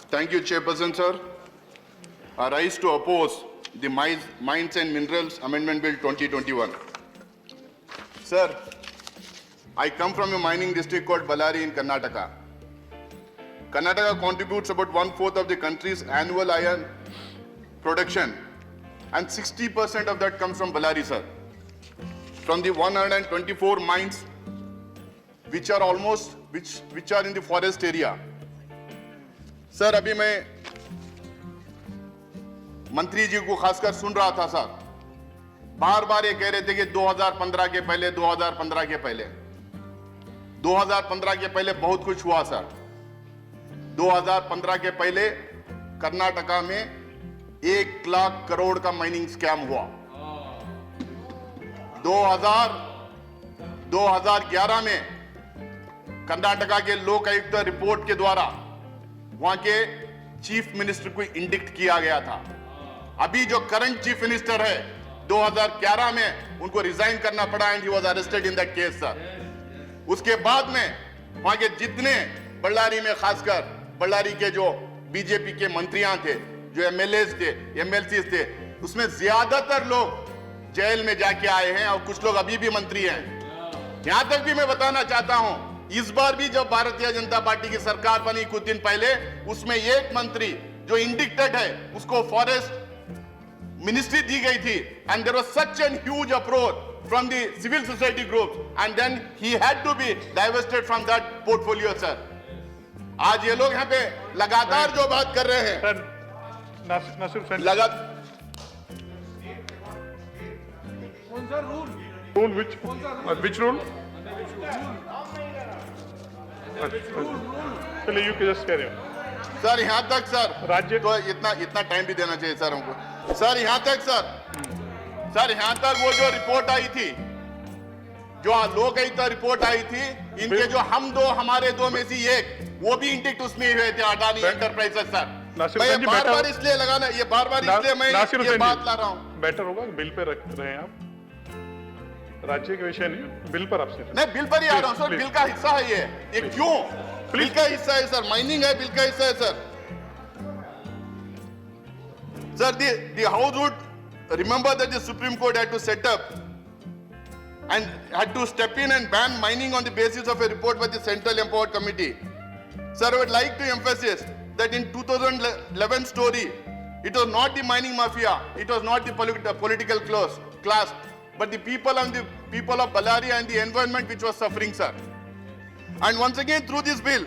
Thank you, Chairperson, sir. I rise to oppose the Mines and Minerals Amendment Bill 2021. Sir, I come from a mining district called Ballari in Karnataka. Karnataka contributes about 1/4 of the country's annual iron production, and 60% of that comes from Ballari, sir. From the 124 mines which are in the forest area. Sir, अभी मैं मंत्री जी को खासकर सुन रहा था sir, बार बार ये कह रहे थे कि 2015 के पहले 2015 के पहले 2015 के पहले बहुत कुछ हुआ सर। 2015 के पहले कर्नाटका में 1 लाख करोड़ का माइनिंग स्कैम हुआ। 2011 में कर्नाटका के लोक आयुक्त रिपोर्ट के द्वारा वहां के चीफ मिनिस्टर को इंडिक्ट किया गया था। अभी जो करंट चीफ मिनिस्टर है 2011 में उनको रिजाइन करना पड़ा and he was arrested in that case sir. उसके बाद में वहां के जितने बल्लारी में खासकर बल्लारी के जो बीजेपी के मंत्रियां थे, जो एमएलएस थे, एमएलसी थे, उसमें ज्यादातर लोग जेल में जाके आए हैं और कुछ लोग अभी भी मंत्री हैं। यहां तक भी मैं बताना चाहता हूं, इस बार भी जब भारतीय जनता पार्टी की सरकार बनी कुछ दिन पहले, उसमें एक मंत्री जो इंडिक्टेड है उसको फॉरेस्ट मिनिस्ट्री दी गई थी and there was such an huge approach from the civil society groups and then he had to be diverted from that portfolio sir. आज ये लोग यहाँ पे लगातार जो बात कर रहे हैं which rule? चलिए you can just carry on. Sir यहाँ तक सर राज्य तो इतना टाइम भी देना चाहिए सर हमको। सर यहाँ तक सर यहाँ तक वो जो रिपोर्ट आई थी, जो लोग रिपोर्ट आई थी, इनके जो हम दो हमारे दो में से एक, वो भी इंडिक्ट उसमें हुए थे, अडानी एंटरप्राइजेस सर। मैं ये बार बार इसलिए मैं ये बात ला रहा हूँ। बेटर होगा बिल पे रख रहे हैं आप, राज्य के विषय नहीं, बिल पर आपसे नहीं, बिल पर ही आ रहा हूँ सर। बिल का हिस्सा है ये क्यों बिल का हिस्सा है सर, माइनिंग है, बिल का हिस्सा है sir. Sir, the House would remember that the Supreme Court had to set up and had to step in and ban mining on the basis of a report by the Central Empowered Committee. Sir, I would like to emphasize that in 2011 story, it was not the mining mafia, it was not the political class, but the people of Ballari and the environment which was suffering, sir. And once again, through this bill,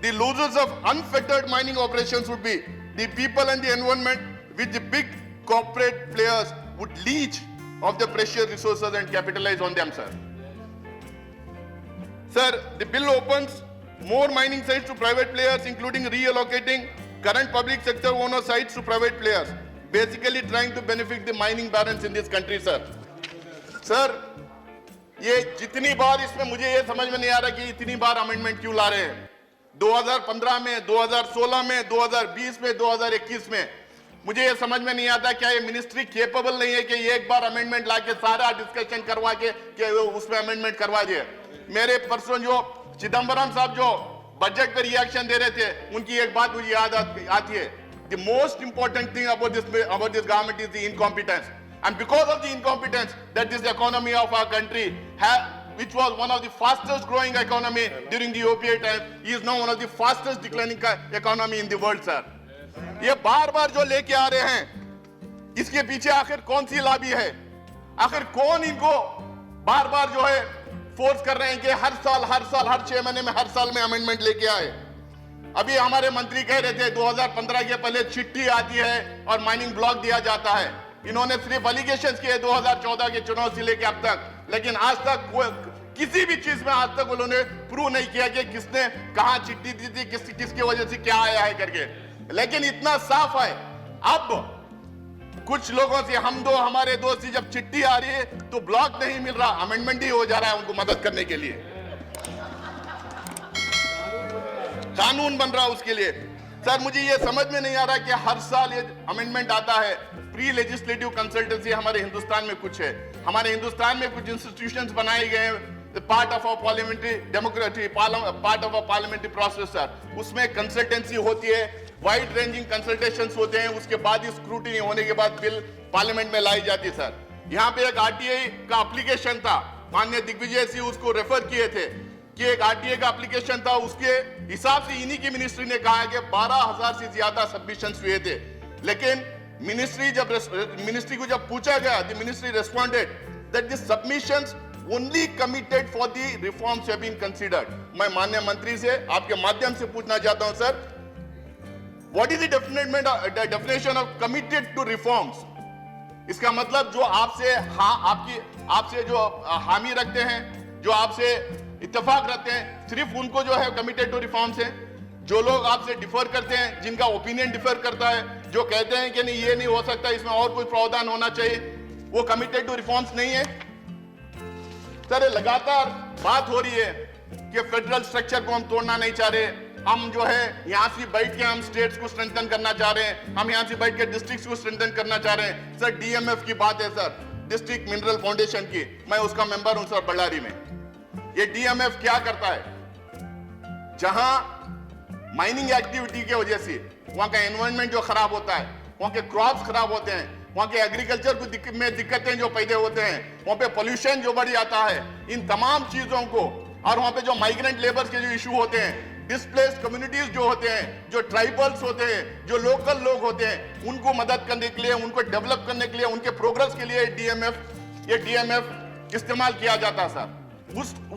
the losers of unfettered mining operations would be the people and the environment, which the big corporate players would leech of the precious resources and capitalize on them, sir. Sir, the bill opens more mining sites to private players, including reallocating current public sector owner sites to private players, basically trying to benefit the mining barons in this country, sir. Sir, ये जितनी बार इसमें मुझे ये समझ में नहीं आ रहा कि इतनी बार अमेंडमेंट क्यों ला रहे हैं। 2015 में, 2016 में, 2020 में, 2021 में, मुझे ये समझ में नहीं आता क्या ये मिनिस्ट्री केपेबल नहीं है कि एक बार अमेंडमेंट लाके सारा डिस्कशन करवा के उसमें अमेंडमेंट करवा दिए। मेरे परसों जो चिदम्बरम साहब जो बजट पे रिएक्शन दे रहे थे, उनकी एक बात मुझे याद आती है, the most important thing about this government is the incompetence, and because of the incompetence that this economy of our country which was one of the fastest growing economy during the UPA time, is now one of the fastest declining economy in the world, sir. ये बार बार जो लेके आ रहे हैं, इसके पीछे आखिर कौन सी lobby है? आखिर कौन इनको बार बार जो है फोर्स कर रहे हैं कि हर साल हर 6 महीने में हर साल में अमेंडमेंट लेके आए? अभी हमारे मंत्री कह रहे थे 2015 के पहले चिट्ठी आती है और माइनिंग ब्लॉक दिया जाता है। इन्होंने सिर्फ एलिगेशंस किए 2014 के चुनाव से लेके अब तक, लेकिन आज तक किसी भी चीज में आज तक उन्होंने प्रूव नहीं किया कि किसने कहां चिट्ठी दी थी, किसकी वजह से क्या आया है करके। लेकिन इतना साफ है, अब कुछ लोगों से हम दो हमारे दोस्त जब चिट्ठी आ रही है तो ब्लॉक नहीं मिल रहा, अमेंडमेंट ही हो जा रहा है उनको मदद करने के लिए, कानून बन रहा उसके लिए। सर मुझे ये समझ में नहीं आ रहा कि हर साल ये अमेंडमेंट आता है। प्री लेजिस्लेटिव कंसल्टेंसी हमारे हिंदुस्तान में कुछ है, हमारे हिंदुस्तान में कुछ इंस्टीट्यूशंस बनाए गए हैं, part of a parliamentary democracy, part of a parliamentary process sir. उसमें कंसल्टेंसी होती है, वाइड रेंजिंग कंसल्टेशंस होते हैं, उसके बाद ही स्क्रूटिनी होने के बाद बिल पार्लियामेंट में लाई जाती है सर। यहाँ पे एक आरटीआई का एप्लीकेशन था, माननीय दिग्विजय सिंह उसको रेफर किए थे कि एक आरटीआई का एप्लीकेशन था, उसके हिसाब से इन्हीं की मिनिस्ट्री ने कहा कि 12,000 से ज्यादा सबमिशंस हुए थे। लेकिन मिनिस्ट्री को जब पूछा गया, the ministry responded that the submissions only committed for the reforms have been considered. मैं माननीय मंत्री से आपके माध्यम से पूछना चाहता हूं sir, what is the definition of committed to reforms? इसका मतलब जो आपसे आपसे जो हामी रखते हैं, जो आपसे इत्तेफाक रखते हैं, सिर्फ उनको जो है कमिटेड टू रिफॉर्म्स है। जो लोग आपसे डिफर करते हैं, जिनका ओपिनियन डिफर करता है, जो कहते हैं कि नहीं ये नहीं हो सकता, इसमें और कोई प्रावधान होना चाहिए, वो कमिटेड टू रिफॉर्म्स नहीं है। सर लगातार बात हो रही है कि फेडरल स्ट्रक्चर को हम तोड़ना नहीं चाह रहे, हम जो है यहां से बैठ के हम स्टेट्स को स्ट्रेंथन करना चाह रहे हैं, हम यहां से बैठ के डिस्ट्रिक्ट्स को स्ट्रेंथन करना चाह रहे हैं। सर डीएमएफ की बात है सर, डिस्ट्रिक्ट मिनरल फाउंडेशन की, मैं उसका मेंबर हूं सर बಳ್ಳारी में। ये डीएमएफ क्या करता है? जहां माइनिंग एक्टिविटी की वजह से वहां का एनवायरनमेंट जो खराब होता है, वहां के क्रॉप्स खराब होते हैं, वहां के एग्रीकल्चर को में दिक्कतें जो पैदा होते हैं, वहां पे पोल्यूशन जो बढ़ जाता है, इन तमाम चीजों को, और वहां पे जो माइग्रेंट लेबर्स के जो इशू होते हैं, डिस्प्लेस्ड कम्युनिटीज जो होते हैं, जो ट्राइबल्स होते हैं, जो लोकल लोग होते हैं, उनको मदद करने के लिए, उनको डेवलप करने के लिए, उनके प्रोग्रेस के लिए ये डीएमएफ इस्तेमाल किया जाता है सर।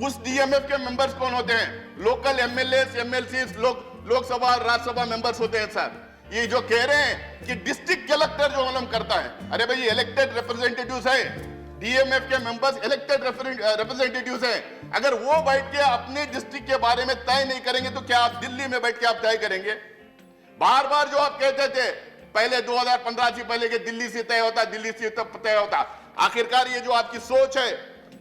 उस डीएमएफ के मेंबर्स कौन होते हैं? Local MLA, MLC, Lok Sabha Rajya Sabha members होते हैं सर। ये जो कह रहे हैं कि डिस्ट्रिक्ट कलेक्टर जो मालूम करता है, अरे भाई इलेक्टेड रिप्रेजेंटेटिव्स है, डीएमएफ के मेंबर्स इलेक्टेड रिप्रेजेंटेटिव्स हैं। अगर वो बैठ के अपने डिस्ट्रिक्ट के बारे में तय नहीं करेंगे तो क्या आप दिल्ली में बैठ के आप तय करेंगे? बार बार जो आप कहते थे पहले 2015 से पहले कि दिल्ली से तय होता, दिल्ली से तय होता, आखिरकार ये जो आपकी सोच है,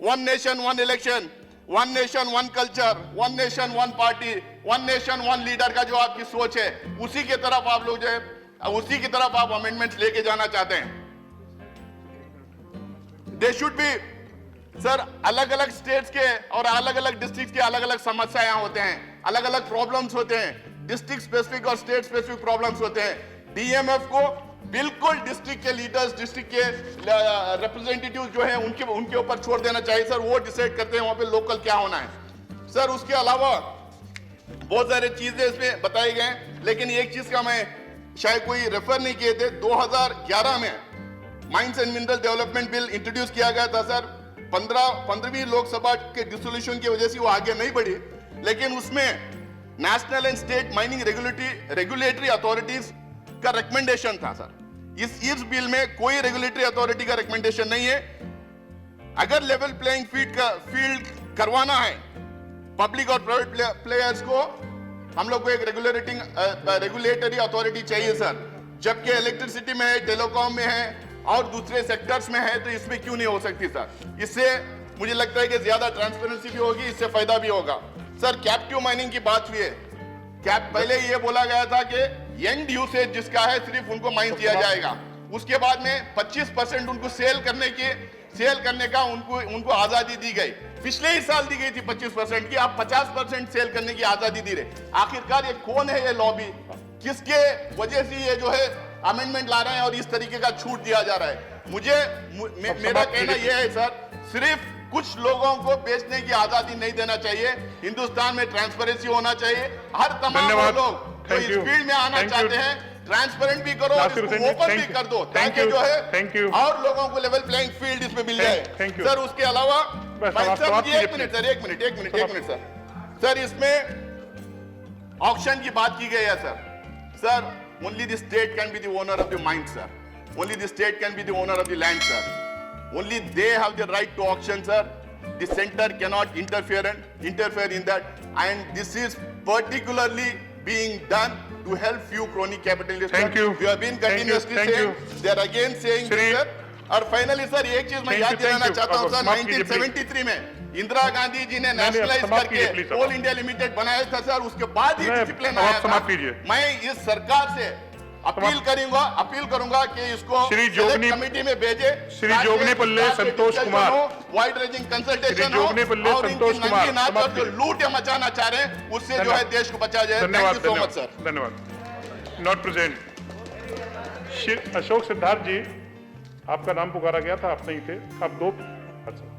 one nation one election, one nation one culture, one nation one party, one nation one leader का जो आपकी सोच है, उसी की तरफ आप लोग जो है, उसी की तरफ आप अमेंडमेंट्स लेके जाना चाहते हैं। दे शुड बी सर, अलग अलग स्टेट्स के और अलग अलग डिस्ट्रिक्ट के अलग अलग समस्याएं होते हैं, अलग अलग प्रॉब्लम्स होते हैं, डिस्ट्रिक्ट स्पेसिफिक और स्टेट स्पेसिफिक प्रॉब्लम्स होते हैं। डीएमएफ को बिल्कुल डिस्ट्रिक्ट के लीडर्स, डिस्ट्रिक्ट के रिप्रेजेंटेटिव जो है उनके ऊपर छोड़ देना चाहिए सर। वो डिसाइड करते हैं वहां पे लोकल क्या होना है सर। उसके अलावा बहुत सारे चीजें इसमें बताई गए, लेकिन एक चीज का मैं शायद कोई रेफर नहीं किए थे। 2011 में mines and mineral development bill introduce किया गया था सर। 15वीं लोकसभा के डिसोल्यूशन की वजह से वो आगे नहीं बढ़ी, लेकिन उसमें national and state mining regulatory authorities का रिकमेंडेशन था सर। इस बिल में कोई रेगुलेटरी अथॉरिटी का रिकमेंडेशन नहीं है। अगर लेवल प्लेइंग फील्ड करवाना है पब्लिक और प्राइवेट प्लेयर्स को, हम लोग को एक रेगुलेटरी अथॉरिटी चाहिए सर। जबकि इलेक्ट्रिसिटी में है, टेलीकॉम में है और दूसरे सेक्टर्स में है, तो इसमें क्यों नहीं हो सकती सर? इससे मुझे लगता है कि ज्यादा ट्रांसपेरेंसी भी होगी, इससे फायदा भी होगा सर। कैप्टिव माइनिंग की बात हुई है। पहले ये बोला गया था कि एंड यूसेज जिसका है सिर्फ उनको माइन दिया जाएगा, उसके बाद में 25% उनको सेल करने का उनको आजादी दी गई। पिछले ही साल दी गई थी 25% की, आप 50% सेल करने की आजादी दी रहे। आखिरकार ये कौन है ये लॉबी? किसके वजह से ये जो है अमेंडमेंट ला रहे हैं और इस तरीके का छूट दिया जा रहा है? मेरा कहना यह है सर, सिर्फ कुछ लोगों को बेचने की आजादी नहीं देना चाहिए। हिंदुस्तान में ट्रांसपेरेंसी होना चाहिए। हर तमाम लोग जो इस फील्ड में आना चाहते हैं, ट्रांसपेरेंट भी करो, ओपन भी कर दो, ताकि जो है और लोगों को लेवल प्लेइंग फील्ड इसमें मिल जाए सर। उसके अलावा एक मिनट सर, इसमें ऑक्शन की बात की गई है sir. Only the state can be the owner of the mine sir, only the state can be the owner of the land sir, only they have the right to auction sir. The center cannot interfere in that, and this is particularly being done to help few crony capitalists. Thank you. We have been continuously saying, they are again saying this sir. और finally sir एक चीज मैं याद दिलाना चाहता हूं sir, 1973 में इंदिरा गांधी जी ने नहीं, नेशनलाइज समाप्त करके कीजिए, प्लीज, कोल इंडिया लिमिटेड बनाया था सर, उसके बाद ही नहीं, डिसिप्लिन अब आप आया समाप्त था। कीजिए। मैं इस सरकार से अपील करूंगा कि इसको श्री select जोगनी- कमेटी में भेजे। Shri Joginapally Santosh Kumar. Wide ranging consultation Shri Joginapally और संतोष इनकी कुमार, नंगी नाच और समाप्त जो कीजिए। लूट मचाना चाह रहे हैं उससे जो है धन्यवाद। देश को बचा जाए। धन्यवाद, thank you so much sir. धन्यवाद। Not present. अशोक सिद्धार्थ जी, आपका नाम पुकारा गया था, आप नहीं थे, आप दो। अच्छा।